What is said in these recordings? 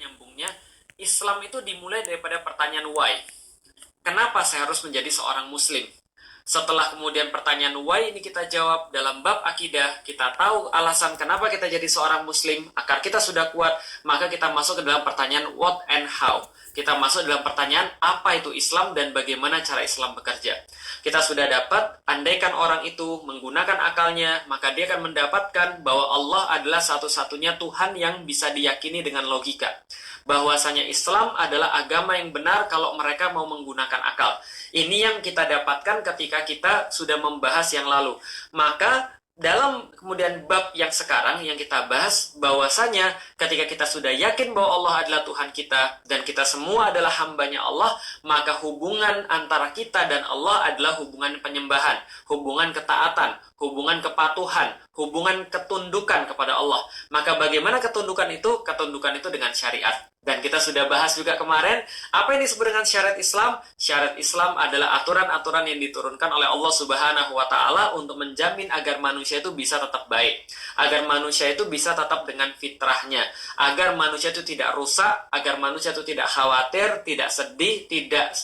nyambungnya, Islam itu dimulai daripada pertanyaan why. Kenapa saya harus menjadi seorang muslim? Setelah kemudian pertanyaan why ini kita jawab dalam bab akidah, kita tahu alasan kenapa kita jadi seorang muslim, akar kita sudah kuat, maka kita masuk ke dalam pertanyaan what and how. Kita masuk dalam pertanyaan apa itu Islam dan bagaimana cara Islam bekerja. Kita sudah dapat, andaikan orang itu menggunakan akalnya, maka dia akan mendapatkan bahwa Allah adalah satu-satunya Tuhan yang bisa diyakini dengan logika. Bahwasanya Islam adalah agama yang benar kalau mereka mau menggunakan akal. Ini yang kita dapatkan ketika kita sudah membahas yang lalu. Maka dalam kemudian bab yang sekarang yang kita bahas, bahwasanya ketika kita sudah yakin bahwa Allah adalah Tuhan kita dan kita semua adalah hambanya Allah, maka hubungan antara kita dan Allah adalah hubungan penyembahan, hubungan ketaatan, hubungan kepatuhan, hubungan ketundukan kepada Allah. Maka bagaimana ketundukan itu? Ketundukan itu dengan syariat. Dan kita sudah bahas juga kemarin, apa yang disebut dengan syariat Islam? Syariat Islam adalah aturan-aturan yang diturunkan oleh Allah Subhanahu wa Ta'ala untuk menjamin agar manusia itu bisa tetap baik, agar manusia itu bisa tetap dengan fitrahnya, agar manusia itu tidak rusak, agar manusia itu tidak khawatir, tidak sedih, tidak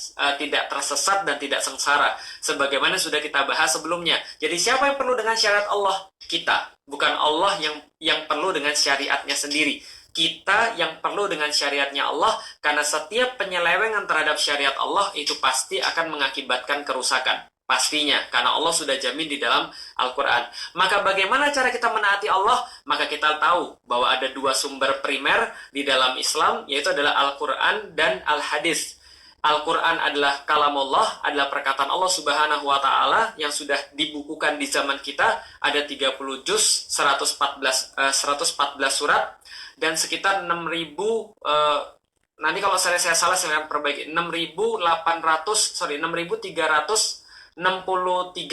tersesat dan tidak sengsara. Sebagaimana sudah kita bahas sebelumnya. Jadi siapa yang perlu dengan syariat Allah? Kita, bukan Allah yang perlu dengan syariatnya sendiri. Kita yang perlu dengan syariatnya Allah, karena setiap penyelewengan terhadap syariat Allah itu pasti akan mengakibatkan kerusakan. Pastinya, karena Allah sudah jamin di dalam Al-Quran. Maka bagaimana cara kita menaati Allah? Maka kita tahu bahwa ada dua sumber primer di dalam Islam, yaitu adalah Al-Quran dan Al-Hadis. Al-Quran adalah kalamullah, adalah perkataan Allah Subhanahu wa Ta'ala yang sudah dibukukan di zaman kita. Ada 30 juz, 114 surat, dan sekitar 6.000, nanti kalau saya salah saya akan perbaiki, 6.363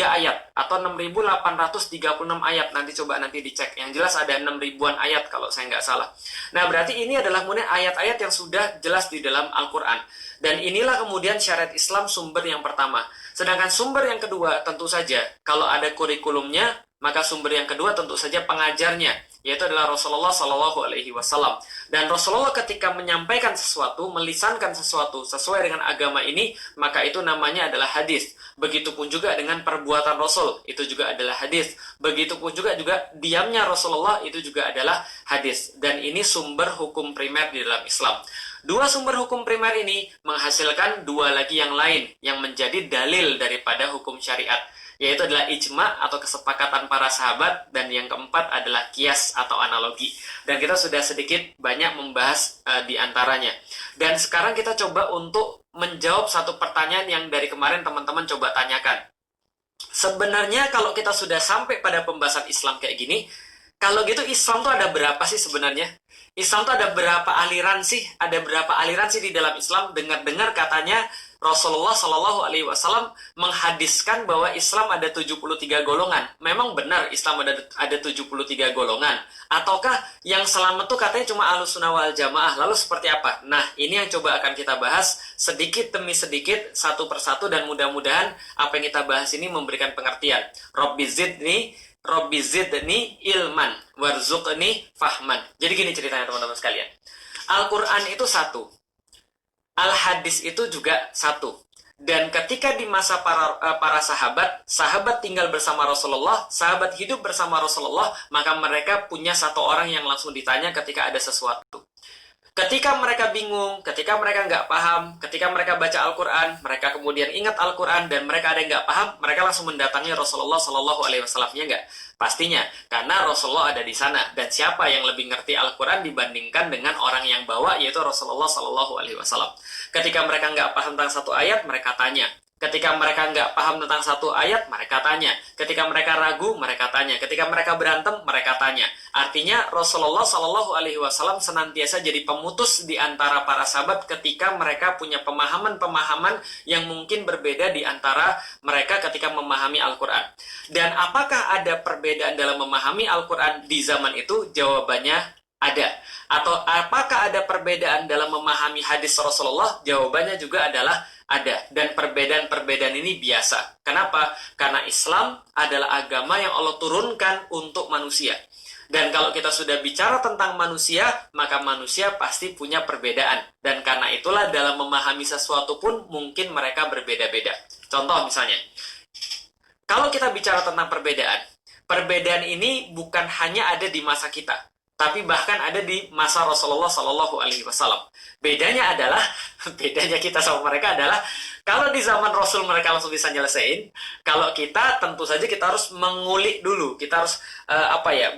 ayat atau 6.836 ayat, nanti coba dicek, yang jelas ada 6.000-an ayat kalau saya nggak salah. Nah berarti ini adalah kemudian ayat-ayat yang sudah jelas di dalam Al-Quran, dan inilah kemudian syariat Islam sumber yang pertama. Sedangkan sumber yang kedua tentu saja kalau ada kurikulumnya, maka sumber yang kedua tentu saja pengajarnya, yaitu adalah Rasulullah Shallallahu Alaihi Wasallam. Dan Rasulullah ketika menyampaikan sesuatu, melisankan sesuatu sesuai dengan agama ini, maka itu namanya adalah hadis. Begitupun juga dengan perbuatan Rasul, itu juga adalah hadis. Begitupun juga diamnya Rasulullah, itu juga adalah hadis. Dan ini sumber hukum primer di dalam Islam. Dua sumber hukum primer ini menghasilkan dua lagi yang lain yang menjadi dalil daripada hukum syariat, yaitu adalah ijma atau kesepakatan para sahabat, dan yang keempat adalah kias atau analogi. Dan kita sudah sedikit banyak membahas di antaranya. Dan sekarang kita coba untuk menjawab satu pertanyaan yang dari kemarin teman-teman coba tanyakan. Sebenarnya kalau kita sudah sampai pada pembahasan Islam kayak gini, kalau gitu Islam tuh ada berapa sih sebenarnya? Islam tuh ada berapa aliran sih? Ada berapa aliran sih di dalam Islam? Dengar-dengar katanya Rasulullah Shallallahu Alaihi Wasallam menghadiskan bahwa Islam ada 73 golongan. Memang benar Islam ada 73 golongan? Ataukah yang selamat tuh katanya cuma Ahlussunnah wal Jamaah? Lalu seperti apa? Nah, ini yang coba akan kita bahas sedikit demi sedikit, satu persatu, dan mudah-mudahan apa yang kita bahas ini memberikan pengertian. Rabbi zidni ilman warzuqni fahman. Jadi gini ceritanya teman-teman sekalian. Al-Quran itu satu, Al-Hadis itu juga satu. Dan ketika di masa para sahabat tinggal bersama Rasulullah, sahabat hidup bersama Rasulullah, maka mereka punya satu orang yang langsung ditanya ketika ada sesuatu. Ketika mereka bingung, ketika mereka nggak paham, ketika mereka baca Al-Quran, mereka kemudian ingat Al-Quran dan mereka ada yang nggak paham, mereka langsung mendatangi Rasulullah Shallallahu Alaihi Wasallam, ya nggak? Pastinya, karena Rasulullah ada di sana. Dan siapa yang lebih ngerti Al-Quran dibandingkan dengan orang yang bawa, yaitu Rasulullah Shallallahu Alaihi Wasallam. Ketika mereka nggak paham tentang satu ayat, mereka tanya. Ketika mereka nggak paham tentang satu ayat, mereka tanya. Ketika mereka ragu, mereka tanya. Ketika mereka berantem, mereka tanya. Artinya Rasulullah Shallallahu Alaihi Wasallam senantiasa jadi pemutus di antara para sahabat ketika mereka punya pemahaman-pemahaman yang mungkin berbeda di antara mereka ketika memahami Al-Quran. Dan apakah ada perbedaan dalam memahami Al-Quran di zaman itu? Jawabannya ada. Atau apakah ada perbedaan dalam memahami hadis Rasulullah? Jawabannya juga adalah ada. Dan perbedaan-perbedaan ini biasa. Kenapa? Karena Islam adalah agama yang Allah turunkan untuk manusia. Dan kalau kita sudah bicara tentang manusia, maka manusia pasti punya perbedaan. Dan karena itulah dalam memahami sesuatu pun mungkin mereka berbeda-beda. Contoh misalnya, kalau kita bicara tentang perbedaan, perbedaan ini bukan hanya ada di masa kita, tapi bahkan ada di masa Rasulullah Shallallahu Alaihi Wasallam. Bedanya adalah, bedanya kita sama mereka adalah, kalau di zaman Rasul mereka langsung bisa nyelesain, kalau kita tentu saja kita harus mengulik dulu, kita harus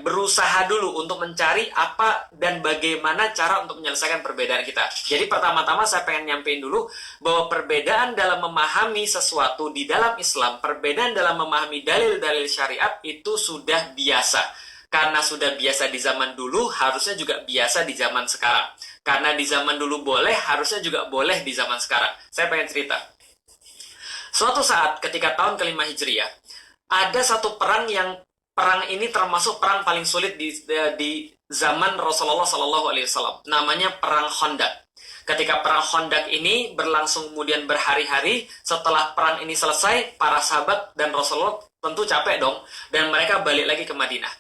berusaha dulu untuk mencari apa dan bagaimana cara untuk menyelesaikan perbedaan kita. Jadi pertama-tama saya pengen nyampein dulu bahwa perbedaan dalam memahami sesuatu di dalam Islam, perbedaan dalam memahami dalil-dalil syariat itu sudah biasa. Karena sudah biasa di zaman dulu, harusnya juga biasa di zaman sekarang. Karena di zaman dulu boleh, harusnya juga boleh di zaman sekarang. Saya pengen cerita. Suatu saat ketika tahun kelima Hijriah, ada satu perang ini termasuk perang paling sulit di zaman Rasulullah Shallallahu Alaihi Wasallam. Namanya perang Khandaq. Ketika perang Khandaq ini berlangsung kemudian berhari-hari, setelah perang ini selesai, para sahabat dan Rasulullah tentu capek dong, dan mereka balik lagi ke Madinah.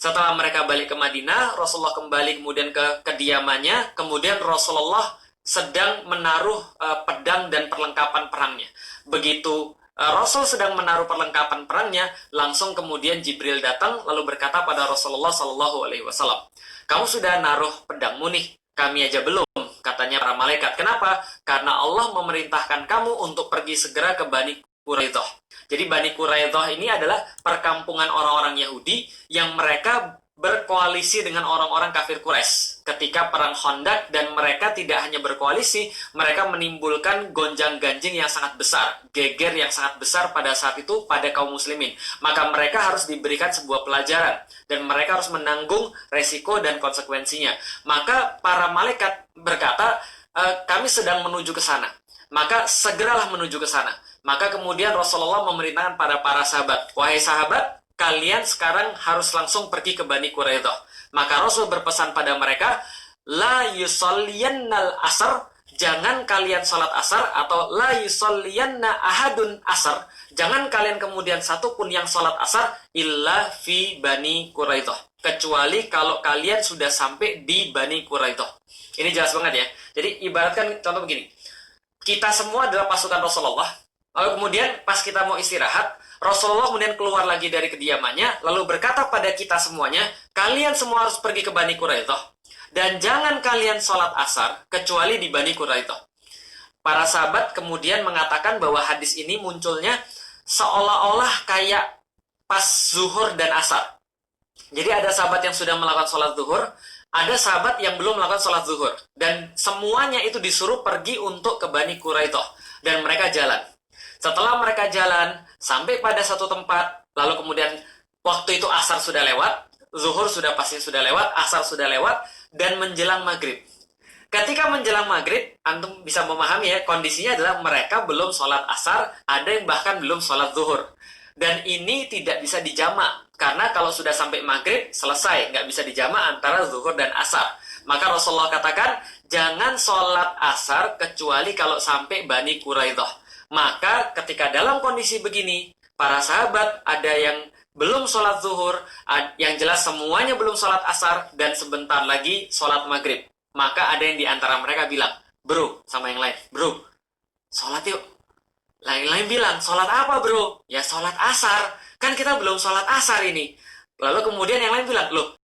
Setelah mereka balik ke Madinah, Rasulullah kembali kemudian ke kediamannya, kemudian Rasulullah sedang menaruh pedang dan perlengkapan perangnya. Begitu Rasul sedang menaruh perlengkapan perangnya, langsung kemudian Jibril datang lalu berkata pada Rasulullah Shallallahu Alaihi Wasallam, kamu sudah naruh pedangmu nih, kami aja belum, katanya para malaikat. Kenapa? Karena Allah memerintahkan kamu untuk pergi segera ke Bani Quraidah. Jadi Bani Quraidah ini adalah perkampungan orang-orang Yahudi yang mereka berkoalisi dengan orang-orang kafir Quraisy ketika perang Khandaq, dan mereka tidak hanya berkoalisi, mereka menimbulkan gonjang-ganjing yang sangat besar, geger yang sangat besar pada saat itu pada kaum muslimin. Maka mereka harus diberikan sebuah pelajaran dan mereka harus menanggung resiko dan konsekuensinya. Maka para malaikat berkata, kami sedang menuju ke sana. Maka segeralah menuju ke sana. Maka kemudian Rasulullah memerintahkan pada para sahabat, wahai sahabat, kalian sekarang harus langsung pergi ke Bani Quraidah. Maka Rasul berpesan pada mereka, la yusalliyannal asar, jangan kalian salat asar, atau la yusalliyanna ahadun asar, jangan kalian kemudian satu pun yang salat asar illa fi Bani Quraidah, kecuali kalau kalian sudah sampai di Bani Quraidah. Ini jelas banget ya. Jadi ibaratkan contoh begini, kita semua adalah pasukan Rasulullah, lalu kemudian pas kita mau istirahat, Rasulullah kemudian keluar lagi dari kediamannya, lalu berkata pada kita semuanya, kalian semua harus pergi ke Bani Quraidah, dan jangan kalian sholat asar, kecuali di Bani Quraidah. Para sahabat kemudian mengatakan bahwa hadis ini munculnya seolah-olah kayak pas zuhur dan asar. Jadi ada sahabat yang sudah melakukan sholat zuhur, ada sahabat yang belum melakukan sholat zuhur, dan semuanya itu disuruh pergi untuk ke Bani Quraidah, dan mereka jalan. Setelah mereka jalan sampai pada satu tempat, lalu kemudian waktu itu asar sudah lewat, zuhur sudah pasti sudah lewat, asar sudah lewat, dan menjelang maghrib. Ketika menjelang maghrib, antum bisa memahami ya, kondisinya adalah mereka belum sholat asar, ada yang bahkan belum sholat zuhur. Dan ini tidak bisa dijamak, karena kalau sudah sampai maghrib, selesai, nggak bisa dijamak antara zuhur dan asar. Maka Rasulullah katakan, jangan sholat asar kecuali kalau sampai Bani Quraidah. Maka ketika dalam kondisi begini, para sahabat ada yang belum sholat zuhur, yang jelas semuanya belum sholat asar, dan sebentar lagi sholat maghrib. Maka ada yang diantara mereka bilang, bro, sama yang lain, bro, sholat yuk. Lain-lain bilang, sholat apa bro? Ya sholat asar, kan kita belum sholat asar ini. Lalu kemudian yang lain bilang, loh,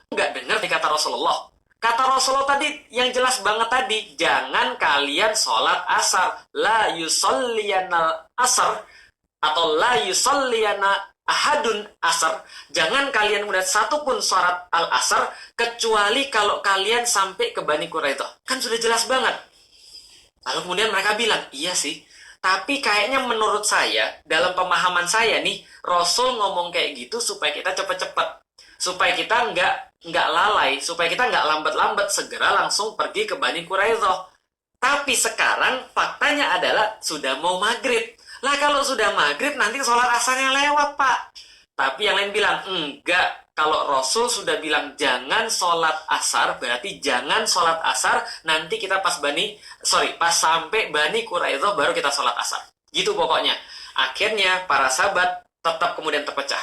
nggak dengar nih kata Rasulullah. Kata Rasulullah tadi, yang jelas banget tadi, jangan kalian sholat asar. La yusalliyana asar, atau la yusalliyana ahadun asar. Jangan kalian kemudian satu pun sholat al-asar, kecuali kalau kalian sampai ke Bani Quraidah. Kan sudah jelas banget. Lalu kemudian mereka bilang, iya sih, tapi kayaknya menurut saya, dalam pemahaman saya nih, Rasul ngomong kayak gitu supaya kita cepet-cepet. Supaya kita nggak lalai, supaya kita nggak lambat-lambat, segera langsung pergi ke Bani Quraidah. Tapi sekarang faktanya adalah sudah mau maghrib. Lah kalau sudah maghrib nanti sholat asarnya lewat pak. Tapi yang lain bilang enggak. Kalau Rasul sudah bilang jangan sholat asar, berarti jangan sholat asar. Nanti kita pas sampai Bani Quraidah baru kita sholat asar. Gitu pokoknya. Akhirnya para sahabat tetap kemudian terpecah.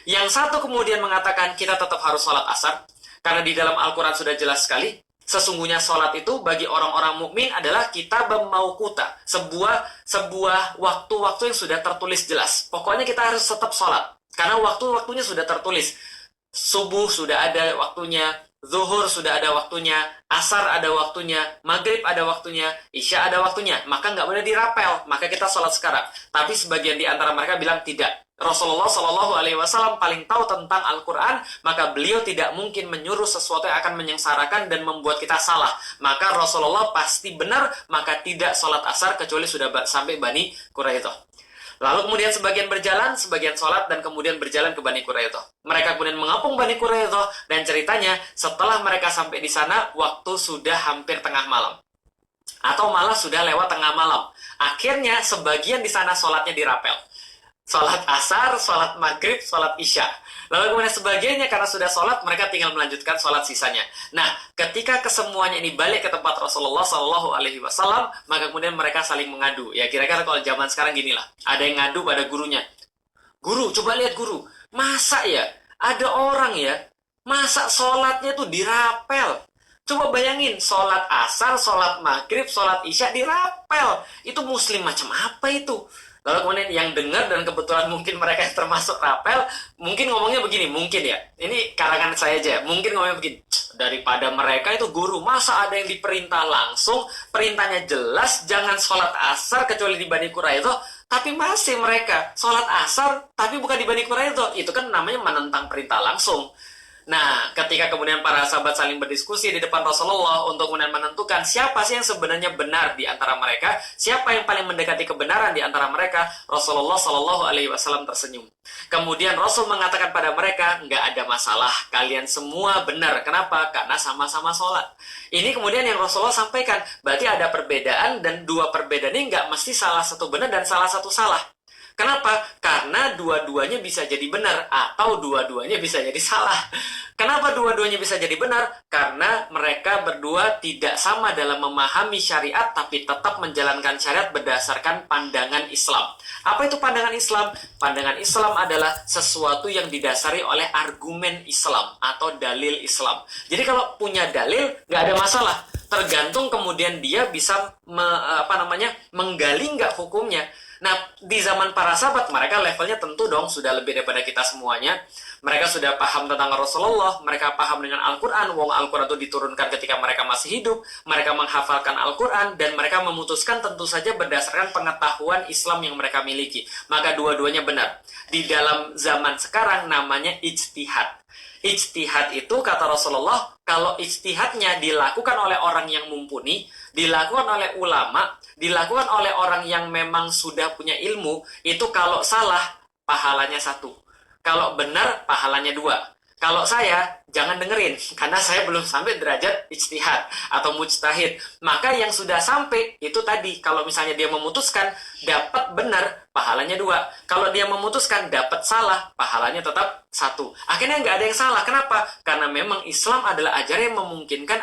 Yang satu kemudian mengatakan kita tetap harus sholat asar, karena di dalam Al-Quran sudah jelas sekali, sesungguhnya sholat itu bagi orang-orang mukmin adalah kita mauquta, sebuah waktu-waktu yang sudah tertulis jelas. Pokoknya kita harus tetap sholat, karena waktu-waktunya sudah tertulis. Subuh sudah ada waktunya, zuhur sudah ada waktunya, asar ada waktunya, maghrib ada waktunya, isya ada waktunya. Maka nggak boleh dirapel, maka kita sholat sekarang. Tapi sebagian di antara mereka bilang tidak. Rasulullah Shallallahu Alaihi Wasallam paling tahu tentang Al-Quran, maka beliau tidak mungkin menyuruh sesuatu yang akan menyengsarakan dan membuat kita salah. Maka Rasulullah pasti benar, maka tidak sholat asar kecuali sudah sampai Bani Quraidah. Lalu kemudian sebagian berjalan, sebagian sholat, dan kemudian berjalan ke Bani Quraidah. Mereka kemudian mengapung Bani Quraidah, dan ceritanya setelah mereka sampai di sana, waktu sudah hampir tengah malam. Atau malah sudah lewat tengah malam. Akhirnya sebagian di sana sholatnya dirapel. Sholat asar, sholat maghrib, sholat isya. Lalu kemudian sebagiannya karena sudah sholat, mereka tinggal melanjutkan sholat sisanya. Nah, ketika kesemuanya ini balik ke tempat Rasulullah Shallallahu Alaihi Wasallam, maka kemudian mereka saling mengadu. Ya kira-kira kalau zaman sekarang gini lah, ada yang ngadu pada gurunya. Guru, coba lihat guru, masa ya ada orang ya, masa sholatnya tuh dirapel. Coba bayangin, sholat asar, sholat maghrib, sholat isya dirapel. Itu muslim macam apa itu? Lalu kemudian yang dengar dan kebetulan mungkin mereka yang termasuk rapel, mungkin ngomongnya begini, mungkin ya. Ini karangan saya aja, mungkin ngomongnya begini. Daripada mereka itu guru, masa ada yang diperintah langsung, perintahnya jelas, jangan sholat asar kecuali di Bani Quraidah, tapi masih mereka sholat asar, tapi bukan di Bani Quraidah. Itu kan namanya menentang perintah langsung. Nah, ketika kemudian para sahabat saling berdiskusi di depan Rasulullah untuk kemudian menentukan siapa sih yang sebenarnya benar di antara mereka, siapa yang paling mendekati kebenaran di antara mereka, Rasulullah Shallallahu Alaihi Wasallam tersenyum. Kemudian Rasul mengatakan pada mereka, nggak ada masalah, kalian semua benar. Kenapa? Karena sama-sama sholat. Ini kemudian yang Rasulullah sampaikan, berarti ada perbedaan dan dua perbedaan ini nggak mesti salah satu benar dan salah satu salah. Kenapa? Karena dua-duanya bisa jadi benar atau dua-duanya bisa jadi salah. Kenapa dua-duanya bisa jadi benar? Karena mereka berdua tidak sama dalam memahami syariat tapi tetap menjalankan syariat berdasarkan pandangan Islam. Apa itu pandangan Islam? Pandangan Islam adalah sesuatu yang didasari oleh argumen Islam atau dalil Islam. Jadi kalau punya dalil, nggak ada masalah. Tergantung kemudian dia bisa menggali nggak hukumnya. Nah, di zaman para sahabat, mereka levelnya tentu dong sudah lebih daripada kita semuanya. Mereka sudah paham tentang Rasulullah, mereka paham dengan Al-Quran. Wong Al-Quran itu diturunkan ketika mereka masih hidup, mereka menghafalkan Al-Quran, dan mereka memutuskan tentu saja berdasarkan pengetahuan Islam yang mereka miliki. Maka dua-duanya benar. Di dalam zaman sekarang namanya ijtihad. Ijtihad itu, kata Rasulullah, kalau ijtihadnya dilakukan oleh orang yang mumpuni, dilakukan oleh ulama, dilakukan oleh orang yang memang sudah punya ilmu, itu kalau salah, pahalanya 1. Kalau benar, pahalanya 2. Kalau saya, jangan dengerin, karena saya belum sampai derajat ijtihad atau mujtahid. Maka yang sudah sampai, itu tadi, kalau misalnya dia memutuskan dapat benar, pahalanya 2. Kalau dia memutuskan dapat salah, pahalanya tetap 1. Akhirnya nggak ada yang salah. Kenapa? Karena memang Islam adalah ajaran yang memungkinkan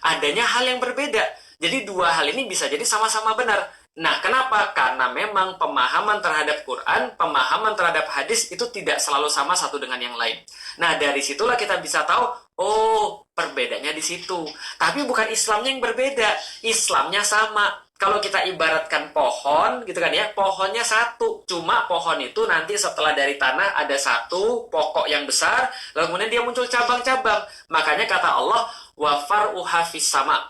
adanya hal yang berbeda. Jadi dua hal ini bisa jadi sama-sama benar. Nah, kenapa? Karena memang pemahaman terhadap Quran, pemahaman terhadap hadis itu tidak selalu sama satu dengan yang lain. Nah, dari situlah kita bisa tahu, oh, perbedaannya di situ. Tapi bukan Islamnya yang berbeda, Islamnya sama. Kalau kita ibaratkan pohon, gitu kan ya, pohonnya satu. Cuma pohon itu nanti setelah dari tanah ada satu pokok yang besar, lalu kemudian dia muncul cabang-cabang. Makanya kata Allah, wa far'uha fis sama.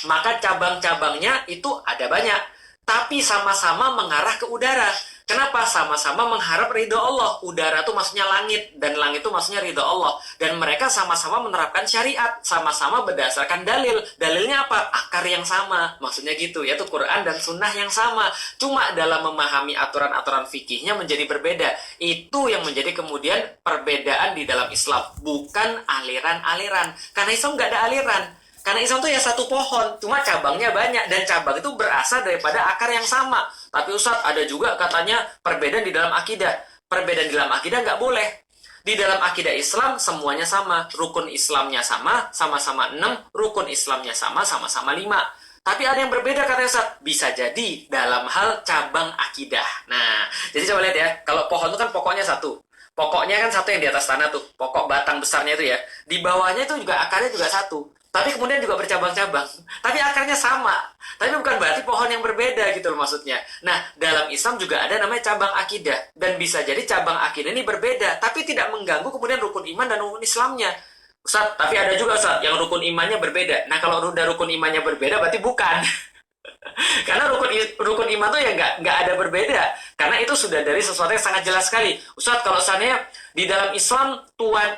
Maka cabang-cabangnya itu ada banyak. Tapi sama-sama mengarah ke udara. Kenapa? Sama-sama mengharap ridho Allah. Udara itu maksudnya langit, dan langit itu maksudnya ridho Allah. Dan mereka sama-sama menerapkan syariat, sama-sama berdasarkan dalil. Dalilnya apa? Akar yang sama. Maksudnya gitu, yaitu Quran dan Sunnah yang sama. Cuma dalam memahami aturan-aturan fikihnya menjadi berbeda. Itu yang menjadi kemudian perbedaan di dalam Islam. Bukan aliran-aliran. Karena Islam nggak ada aliran. Karena Islam itu ya satu pohon, cuma cabangnya banyak, dan cabang itu berasal daripada akar yang sama. Tapi Ustadz, ada juga katanya perbedaan di dalam akidah. Perbedaan di dalam akidah nggak boleh. Di dalam akidah Islam semuanya sama. Rukun Islamnya sama, sama-sama 6. Rukun Islamnya sama, sama-sama 5. Tapi ada yang berbeda kata Ustadz. Bisa jadi dalam hal cabang akidah. Nah, jadi coba lihat ya. Kalau pohon itu kan pokoknya satu. Pokoknya kan satu yang di atas tanah tuh, pokok batang besarnya itu ya. Di bawahnya itu juga akarnya juga satu. Tapi kemudian juga bercabang-cabang. Tapi akarnya sama. Tapi bukan berarti pohon yang berbeda gitu loh maksudnya. Nah, dalam Islam juga ada namanya cabang akidah. Dan bisa jadi cabang akidah ini berbeda. Tapi tidak mengganggu kemudian rukun iman dan rukun Islamnya. Ustaz, tapi ada juga Ustaz yang rukun imannya berbeda. Nah, kalau udah rukun imannya berbeda berarti bukan. Karena rukun iman tuh ya nggak ada berbeda. Karena itu sudah dari sesuatu yang sangat jelas sekali. Ustaz, kalau seandainya di dalam Islam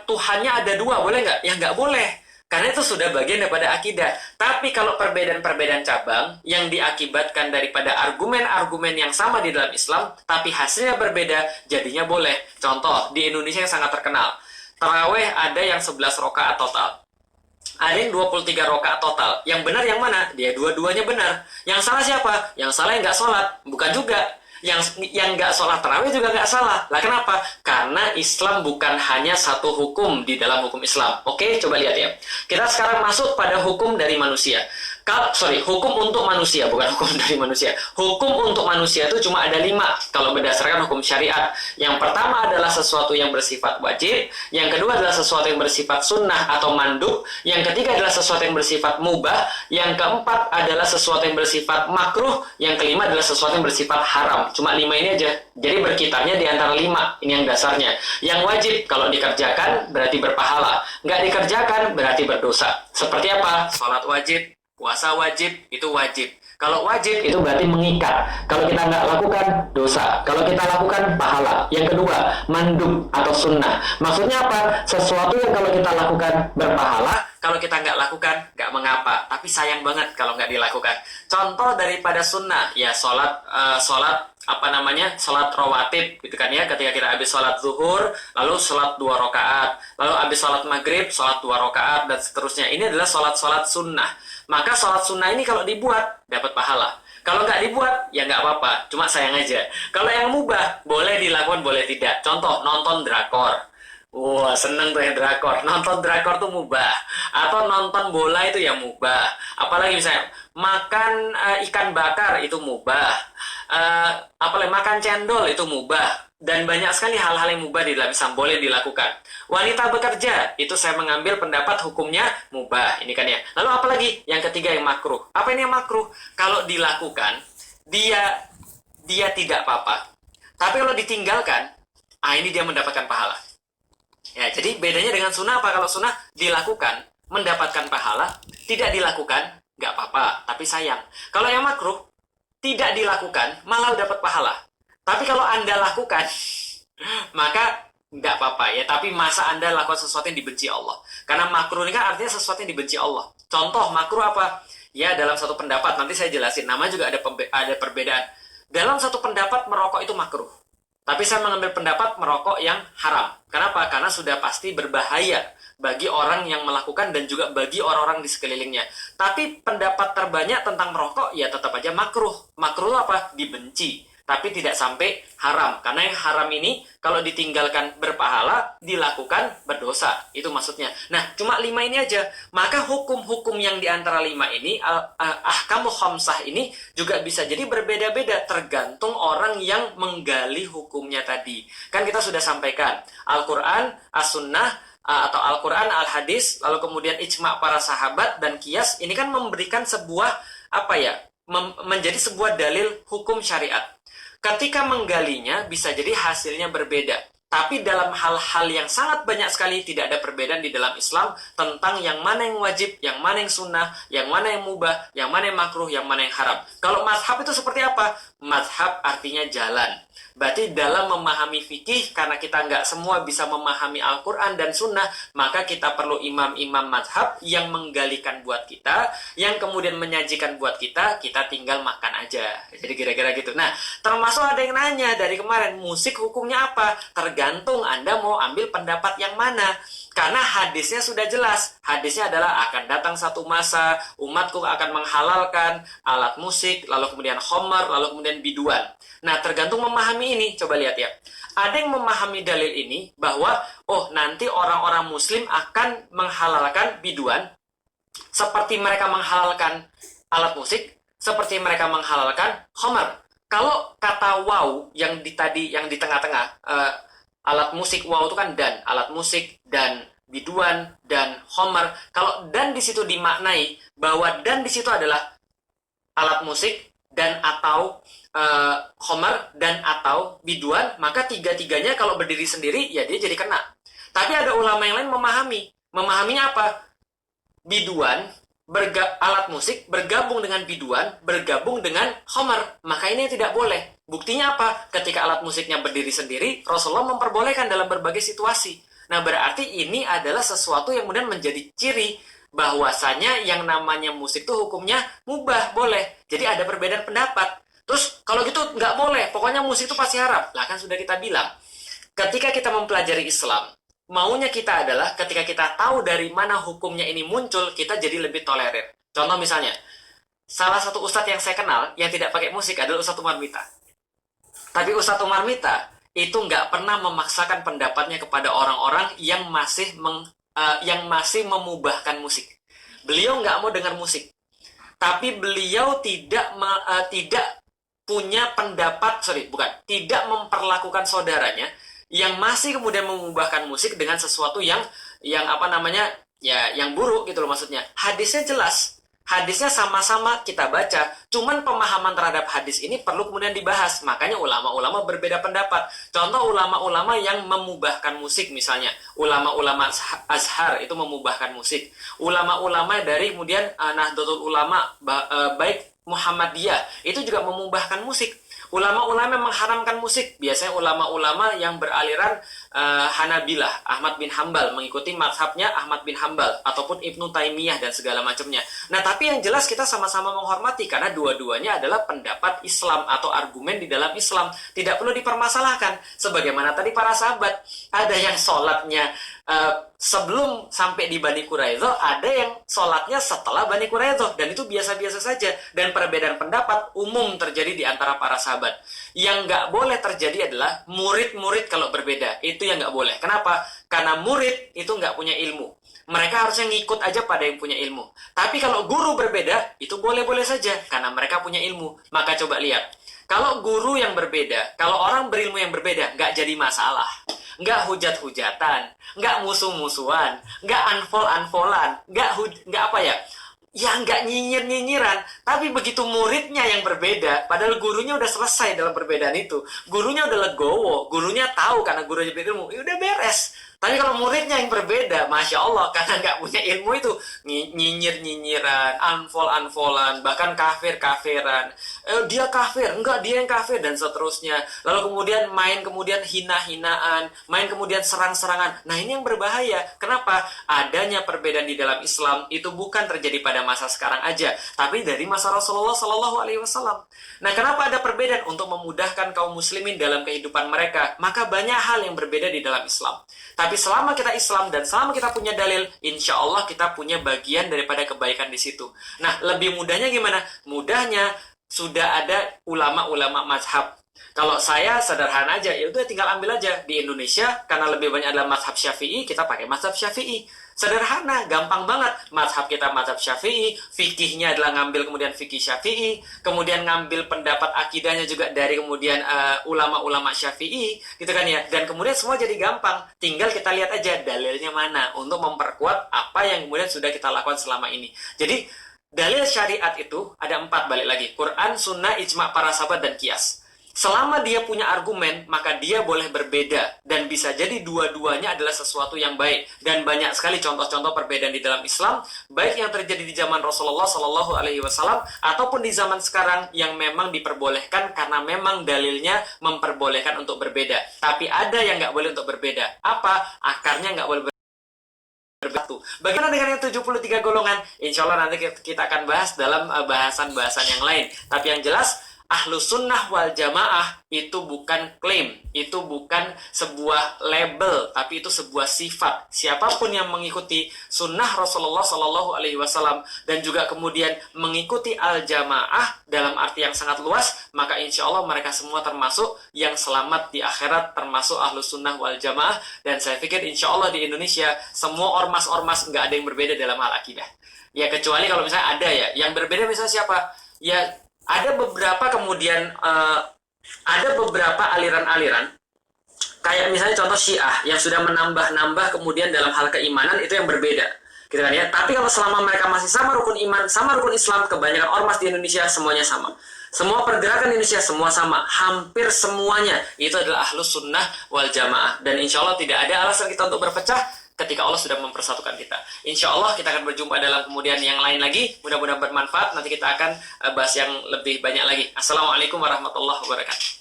Tuhannya ada dua, boleh nggak? Ya nggak boleh. Karena itu sudah bagian daripada akidah. Tapi kalau perbedaan-perbedaan cabang yang diakibatkan daripada argumen-argumen yang sama di dalam Islam, tapi hasilnya berbeda, jadinya boleh. Contoh, di Indonesia yang sangat terkenal. Taraweh ada yang 11 rakaat total. Ada yang 23 rakaat total. Yang benar yang mana? Dia dua-duanya benar. Yang salah siapa? Yang salah yang nggak sholat. Bukan juga. Yang nggak sholat tarawih juga nggak salah. Lah kenapa? Karena Islam bukan hanya satu hukum di dalam hukum Islam. Oke, coba lihat ya. Kita sekarang masuk pada hukum dari manusia. Hukum untuk manusia, bukan hukum dari manusia. Hukum untuk manusia itu cuma ada 5 kalau berdasarkan hukum syariat. Yang pertama adalah sesuatu yang bersifat wajib. Yang kedua adalah sesuatu yang bersifat sunnah atau mandub. Yang ketiga adalah sesuatu yang bersifat mubah. Yang keempat adalah sesuatu yang bersifat makruh. Yang kelima adalah sesuatu yang bersifat haram. Cuma 5 ini aja. Jadi berkitarnya di antara 5. Ini yang dasarnya. Yang wajib kalau dikerjakan berarti berpahala. Nggak dikerjakan berarti berdosa. Seperti apa? Sholat wajib, puasa wajib, itu wajib. Kalau wajib itu berarti mengikat. Kalau kita nggak lakukan, dosa. Kalau kita lakukan, pahala. Yang kedua, mandub atau sunnah. Maksudnya apa? Sesuatu yang kalau kita lakukan berpahala, kalau kita nggak lakukan, nggak mengapa. Tapi sayang banget kalau nggak dilakukan. Contoh daripada sunnah, ya sholat sholat rawatib gitu kan ya, ketika kita habis sholat zuhur lalu sholat 2 rakaat, lalu habis sholat maghrib sholat 2 rakaat dan seterusnya. Ini adalah sholat sunnah. Maka sholat sunnah ini kalau dibuat dapat pahala. Kalau nggak dibuat ya nggak apa-apa, cuma sayang aja. Kalau yang mubah boleh dilakukan boleh tidak. Contoh nonton drakor. Wah, seneng tuh yang drakor. Nonton drakor tuh mubah. Atau nonton bola itu ya mubah. Apalagi misalnya makan ikan bakar itu mubah. Apalagi makan cendol itu mubah. Dan banyak sekali hal-hal yang mubah di dalam Islam boleh dilakukan. Wanita bekerja, itu saya mengambil pendapat hukumnya mubah. Ini kan ya. Lalu apalagi? Yang ketiga yang makruh. Apa ini yang makruh? Kalau dilakukan, dia tidak apa-apa. Tapi kalau ditinggalkan, ini dia mendapatkan pahala. Ya, jadi bedanya dengan sunnah apa? Kalau sunnah dilakukan, mendapatkan pahala, tidak dilakukan, nggak apa-apa, tapi sayang. Kalau yang makruh, tidak dilakukan, malah dapat pahala. Tapi kalau Anda lakukan, maka nggak apa-apa ya. Tapi masa Anda lakukan sesuatu yang dibenci Allah. Karena makruh ini kan artinya sesuatu yang dibenci Allah. Contoh makruh apa? Ya dalam satu pendapat, nanti saya jelasin. Nama juga ada perbedaan. Dalam satu pendapat merokok itu makruh. Tapi saya mengambil pendapat merokok yang haram. Kenapa? Karena sudah pasti berbahaya bagi orang yang melakukan dan juga bagi orang-orang di sekelilingnya. Tapi pendapat terbanyak tentang merokok ya tetap aja makruh. Makruh apa? Dibenci. Tapi tidak sampai haram. Karena yang haram ini kalau ditinggalkan berpahala, dilakukan berdosa. Itu maksudnya. Nah, cuma 5 ini aja. Maka hukum-hukum yang di antara 5 ini, ahkamu khamsah ini juga bisa jadi berbeda-beda tergantung orang yang menggali hukumnya tadi. Kan kita sudah sampaikan, Al-Quran, As-Sunnah, atau Al-Quran, Al-Hadis, lalu kemudian ijma' para sahabat dan qiyas, ini kan memberikan sebuah, menjadi sebuah dalil hukum syariat. Ketika menggalinya bisa jadi hasilnya berbeda. Tapi dalam hal-hal yang sangat banyak sekali tidak ada perbedaan di dalam Islam tentang yang mana yang wajib, yang mana yang sunnah, yang mana yang mubah, yang mana yang makruh, yang mana yang haram. Kalau mazhab itu seperti apa? Mazhab artinya jalan. Berarti dalam memahami fikih, karena kita nggak semua bisa memahami Al-Quran dan Sunnah, maka kita perlu imam-imam mazhab yang menggalikan buat kita, yang kemudian menyajikan buat kita, kita tinggal makan aja. Jadi kira-kira gitu. Nah, termasuk ada yang nanya dari kemarin, musik hukumnya apa? Tergantung Anda mau ambil pendapat yang mana. Karena hadisnya sudah jelas. Hadisnya adalah akan datang satu masa, umatku akan menghalalkan alat musik, lalu kemudian khamar, lalu kemudian biduan. Nah, tergantung memahami ini. Coba lihat ya. Ada yang memahami dalil ini bahwa, nanti orang-orang muslim akan menghalalkan biduan seperti mereka menghalalkan alat musik, seperti mereka menghalalkan khamar. Kalau kata waw yang di tengah-tengah, Alat musik wow itu kan dan, alat musik dan biduan dan homer. Kalau dan di situ dimaknai bahwa dan di situ adalah alat musik dan atau homer dan atau biduan, maka tiga-tiganya kalau berdiri sendiri ya dia jadi kena. Tapi ada ulama yang lain memahaminya apa? Biduan alat musik bergabung dengan biduan, bergabung dengan homer, maka ini tidak boleh. Buktinya apa? Ketika alat musiknya berdiri sendiri, Rasulullah memperbolehkan dalam berbagai situasi. Nah, berarti ini adalah sesuatu yang kemudian menjadi ciri bahwasanya yang namanya musik itu hukumnya mubah, boleh. Jadi ada perbedaan pendapat. Terus kalau gitu nggak boleh, pokoknya musik itu pasti haram. Lah kan sudah kita bilang, ketika kita mempelajari Islam, maunya kita adalah ketika kita tahu dari mana hukumnya ini muncul, kita jadi lebih tolerir. Contoh misalnya, salah satu ustadz yang saya kenal yang tidak pakai musik adalah Ustadz Umar Mita. Tapi Ustadz Umar Mita itu nggak pernah memaksakan pendapatnya kepada orang-orang yang masih memubahkan musik. Beliau nggak mau dengar musik, tapi beliau tidak punya pendapat, tidak memperlakukan saudaranya yang masih kemudian mengubahkan musik dengan sesuatu yang apa namanya ya yang buruk gitu loh maksudnya. Hadisnya jelas, hadisnya sama-sama kita baca, cuman pemahaman terhadap hadis ini perlu kemudian dibahas. Makanya ulama-ulama berbeda pendapat. Contoh ulama-ulama yang memubahkan musik misalnya, ulama-ulama Azhar itu memubahkan musik. Ulama-ulama dari kemudian Nahdlatul Ulama baik Muhammadiyah itu juga memubahkan musik. Ulama-ulama yang mengharamkan musik, biasanya ulama-ulama yang beraliran Hanabilah, Ahmad bin Hambal, mengikuti mazhabnya Ahmad bin Hambal, ataupun Ibnu Taimiyah dan segala macamnya. Nah, tapi yang jelas kita sama-sama menghormati, karena dua-duanya adalah pendapat Islam atau argumen di dalam Islam. Tidak perlu dipermasalahkan. Sebagaimana tadi para sahabat, ada yang sholatnya sebelum sampai di Bani Quraidah, ada yang sholatnya setelah Bani Quraidah, dan itu biasa-biasa saja. Dan perbedaan pendapat umum terjadi di antara para sahabat. Yang nggak boleh terjadi adalah murid-murid kalau berbeda, itu yang nggak boleh. Kenapa? Karena murid itu nggak punya ilmu, mereka harusnya ngikut aja pada yang punya ilmu. Tapi kalau guru berbeda, itu boleh-boleh saja karena mereka punya ilmu. Maka coba lihat, kalau guru yang berbeda, kalau orang berilmu yang berbeda, nggak jadi masalah. Nggak hujat-hujatan, nggak musuh-musuhan, nggak unfold-unfoldan, nggak apa ya nggak nyinyir-nyinyiran. Tapi begitu muridnya yang berbeda, padahal gurunya udah selesai dalam perbedaan itu, gurunya udah legowo, gurunya tahu karena gurunya berilmu, ya udah beres. Tapi kalau muridnya yang berbeda, Masya Allah, karena nggak punya ilmu itu, nyinyir-nyinyiran, unfold-unfoldan, bahkan kafir-kafiran. Dia kafir, enggak dia yang kafir, dan seterusnya. Lalu kemudian hina-hinaan, main kemudian serang-serangan. Nah, ini yang berbahaya. Kenapa? Adanya perbedaan di dalam Islam itu bukan terjadi pada masa sekarang aja, tapi dari masa Rasulullah Shallallahu Alaihi Wasallam. Nah, kenapa ada perbedaan? Untuk memudahkan kaum muslimin dalam kehidupan mereka. Maka banyak hal yang berbeda di dalam Islam. Tapi selama kita Islam dan selama kita punya dalil, insya Allah kita punya bagian daripada kebaikan di situ. Nah, lebih mudahnya gimana? Mudahnya sudah ada ulama-ulama mazhab. Kalau saya sederhana aja, ya udah tinggal ambil aja di Indonesia, karena lebih banyak adalah mazhab Syafi'i, kita pakai mazhab Syafi'i. Sederhana, gampang banget. Mazhab kita mazhab Syafi'i, fikihnya adalah ngambil kemudian fikih Syafi'i, kemudian ngambil pendapat akidahnya juga dari kemudian ulama-ulama Syafi'i, gitu kan ya. Dan kemudian semua jadi gampang. Tinggal kita lihat aja dalilnya mana untuk memperkuat apa yang kemudian sudah kita lakukan selama ini. Jadi dalil syariat itu ada 4, balik lagi. Quran, sunnah, ijma' para sahabat, dan kias. Selama dia punya argumen, maka dia boleh berbeda. Dan bisa jadi dua-duanya adalah sesuatu yang baik. Dan banyak sekali contoh-contoh perbedaan di dalam Islam, baik yang terjadi di zaman Rasulullah Shallallahu Alaihi Wasallam ataupun di zaman sekarang yang memang diperbolehkan karena memang dalilnya memperbolehkan untuk berbeda. Tapi ada yang nggak boleh untuk berbeda. Apa? Akarnya nggak boleh berbatu. Bagaimana dengan yang 73 golongan? Insya Allah nanti kita akan bahas dalam bahasan-bahasan yang lain. Tapi yang jelas, Ahlus Sunnah wal Jamaah itu bukan klaim, itu bukan sebuah label, tapi itu sebuah sifat. Siapapun yang mengikuti sunnah Rasulullah Shallallahu Alaihi Wasallam dan juga kemudian mengikuti al-jamaah dalam arti yang sangat luas, maka insya Allah mereka semua termasuk yang selamat di akhirat, termasuk Ahlus Sunnah wal Jamaah. Dan saya pikir insya Allah di Indonesia semua ormas-ormas nggak ada yang berbeda dalam hal akidah. Ya kecuali kalau misalnya ada ya, yang berbeda misalnya siapa? Ya ada beberapa kemudian ada beberapa aliran-aliran Kayak misalnya contoh Syiah yang sudah menambah-nambah kemudian dalam hal keimanan itu yang berbeda. Gitu kan ya. Tapi kalau selama mereka masih sama rukun iman, sama rukun Islam, kebanyakan ormas di Indonesia semuanya sama. Semua pergerakan Indonesia semua sama, hampir semuanya itu adalah ahlus sunnah wal jamaah. Dan insya Allah tidak ada alasan kita untuk berpecah ketika Allah sudah mempersatukan kita. Insya Allah kita akan berjumpa dalam kemudian yang lain lagi. Mudah-mudahan bermanfaat. Nanti kita akan bahas yang lebih banyak lagi. Assalamualaikum warahmatullahi wabarakatuh.